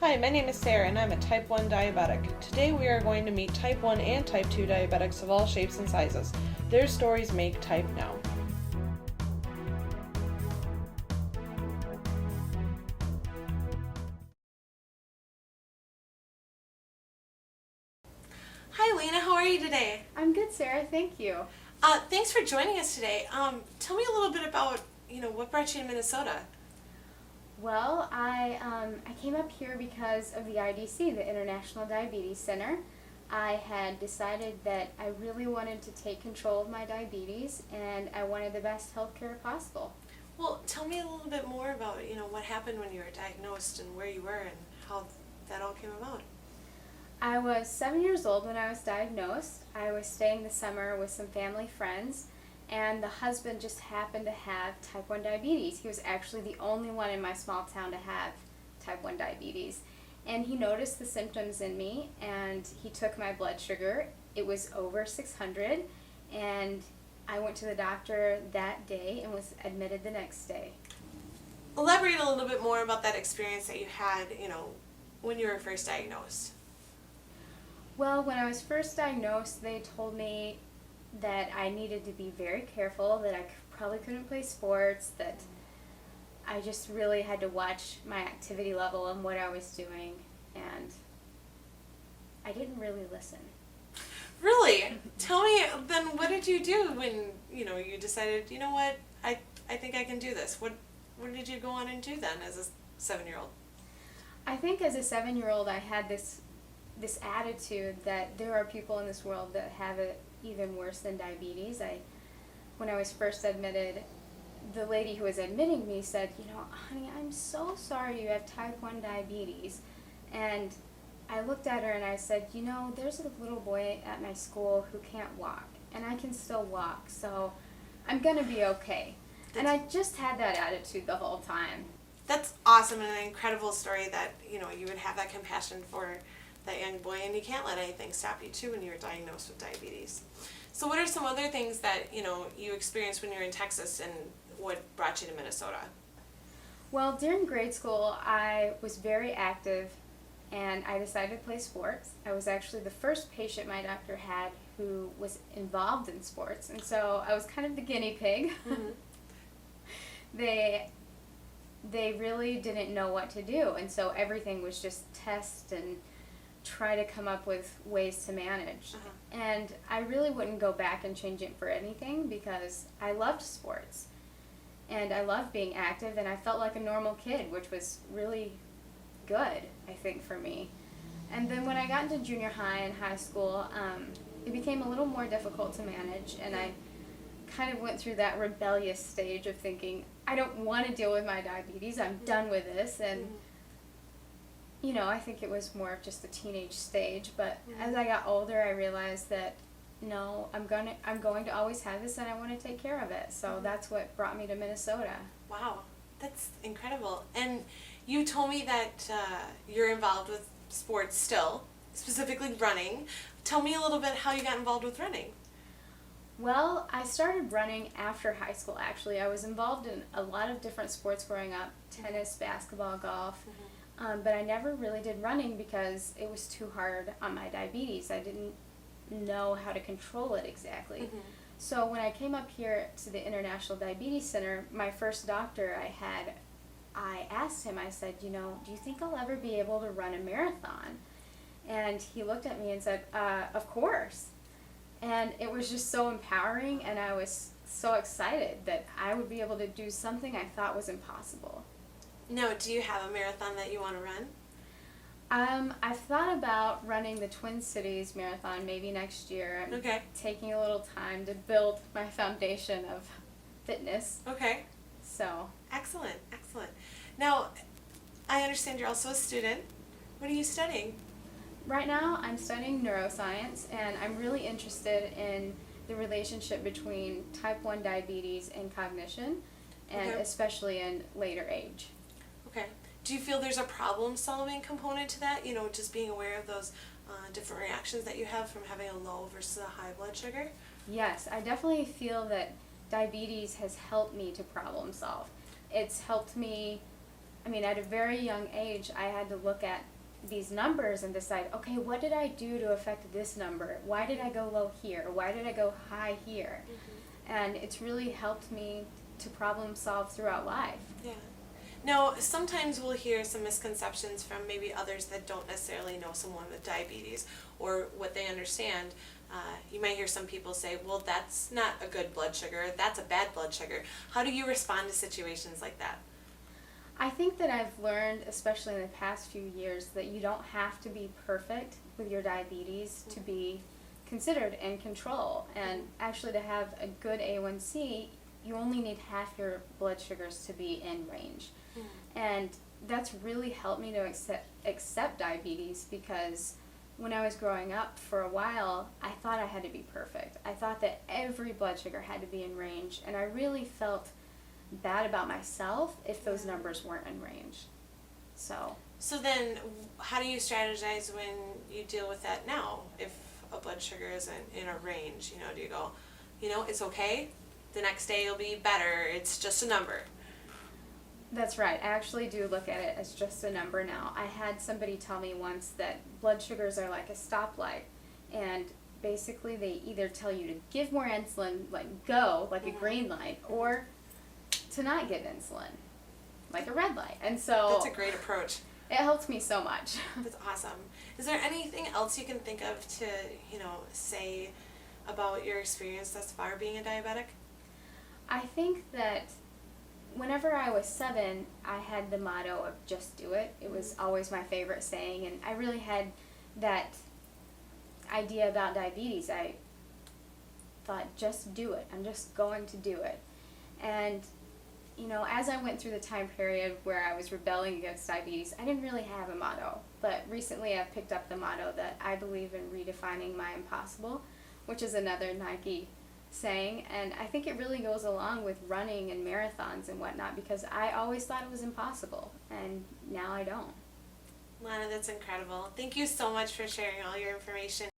Hi, my name is Sarah and I'm a type 1 diabetic. Today we are going to meet type 1 and type 2 diabetics of all shapes and sizes. Their stories make Type Now. Hi Lena, how are you today? I'm good, Sarah. Thank you. Thanks for joining us today. Tell me a little bit about, what brought you to Minnesota? Well, I came up here because of the IDC, the International Diabetes Center. I had decided that I really wanted to take control of my diabetes and I wanted the best health care possible. Well, tell me a little bit more about, what happened when you were diagnosed and where you were and how that all came about. I was 7 years old when I was diagnosed. I was staying the summer with some family friends, and the husband just happened to have type 1 diabetes. He was actually the only one in my small town to have type 1 diabetes. And he noticed the symptoms in me, and he took my blood sugar. It was over 600, and I went to the doctor that day and was admitted the next day. Elaborate a little bit more about that experience that you had, when you were first diagnosed. Well, when I was first diagnosed, they told me that I needed to be very careful, that I probably couldn't play sports, that I just really had to watch my activity level and what I was doing, and I didn't really listen. Really? Tell me then, what did you do when, you decided, I think I can do this. What did you go on and do then as a 7-year-old? I think as a 7-year-old I had this attitude that there are people in this world that have it even worse than diabetes. When I was first admitted, the lady who was admitting me said, honey, I'm so sorry you have type 1 diabetes. And I looked at her and I said, there's a little boy at my school who can't walk, and I can still walk, so I'm going to be okay. And I just had that attitude the whole time. That's awesome and an incredible story that, you would have that compassion for that young boy, and you can't let anything stop you too when you're diagnosed with diabetes. So what are some other things that, you experienced when you were in Texas and what brought you to Minnesota? Well, during grade school, I was very active and I decided to play sports. I was actually the first patient my doctor had who was involved in sports, and so I was kind of the guinea pig. Mm-hmm. They really didn't know what to do, and so everything was just test and try to come up with ways to manage. Uh-huh. And I really wouldn't go back and change it for anything because I loved sports and I loved being active and I felt like a normal kid, which was really good, I think, for me. And then when I got into junior high and high school, it became a little more difficult to manage, and I kind of went through that rebellious stage of thinking, I don't want to deal with my diabetes, I'm done with this. And I think it was more of just a teenage stage, but as I got older, I realized that no, I'm going to always have this, and I want to take care of it. So that's what brought me to Minnesota. Wow, that's incredible. And you told me that you're involved with sports still, specifically running. Tell me a little bit how you got involved with running. Well, I started running after high school, actually. I was involved in a lot of different sports growing up, tennis, basketball, golf. But I never really did running because it was too hard on my diabetes. I didn't know how to control it exactly. So when I came up here to the International Diabetes Center, my first doctor I asked him, I said, do you think I'll ever be able to run a marathon? And he looked at me and said, of course. And it was just so empowering, and I was so excited that I would be able to do something I thought was impossible. Now, do you have a marathon that you want to run? I've thought about running the Twin Cities Marathon maybe next year. I'm taking a little time to build my foundation of fitness. Okay. So. Excellent. Now, I understand you're also a student. What are you studying? Right now, I'm studying neuroscience, and I'm really interested in the relationship between type 1 diabetes and cognition, and especially in later age. Okay. Do you feel there's a problem-solving component to that? Just being aware of those different reactions that you have from having a low versus a high blood sugar? Yes, I definitely feel that diabetes has helped me to problem solve. It's helped me I mean, at a very young age, I had to look at these numbers and decide, okay, what did I do to affect this number? Why did I go low here? Why did I go high here? And it's really helped me to problem solve throughout life. Yeah. Now, sometimes we'll hear some misconceptions from maybe others that don't necessarily know someone with diabetes or what they understand. You might hear some people say, well, that's not a good blood sugar, that's a bad blood sugar. How do you respond to situations like that? I think that I've learned, especially in the past few years, that you don't have to be perfect with your diabetes to be considered in control. And actually to have a good A1C, you only need half your blood sugars to be in range. And that's really helped me to accept diabetes, because when I was growing up for a while, I thought I had to be perfect. I thought that every blood sugar had to be in range, and I really felt bad about myself if those numbers weren't in range. So then how do you strategize when you deal with that now? If a blood sugar isn't in a range, do you go, it's okay, the next day you'll be better, it's just a number? that's right. I actually do look at it as just a number now. I had somebody tell me once that blood sugars are like a stoplight, and basically they either tell you to give more insulin, like go, like a green light, or to not give insulin, like a red light. And so That's a great approach. it helped me so much. That's awesome. Is there anything else you can think of to, say about your experience thus far being a diabetic? I think that whenever I was 7, I had the motto of just do it. It was always my favorite saying, and I really had that idea about diabetes. I thought, just do it. I'm just going to do it. And, as I went through the time period where I was rebelling against diabetes, I didn't really have a motto. But recently I've picked up the motto that I believe in redefining my impossible, which is another Nike saying, and I think it really goes along with running and marathons and whatnot, because I always thought it was impossible, and now I don't. Lana, that's incredible. Thank you so much for sharing all your information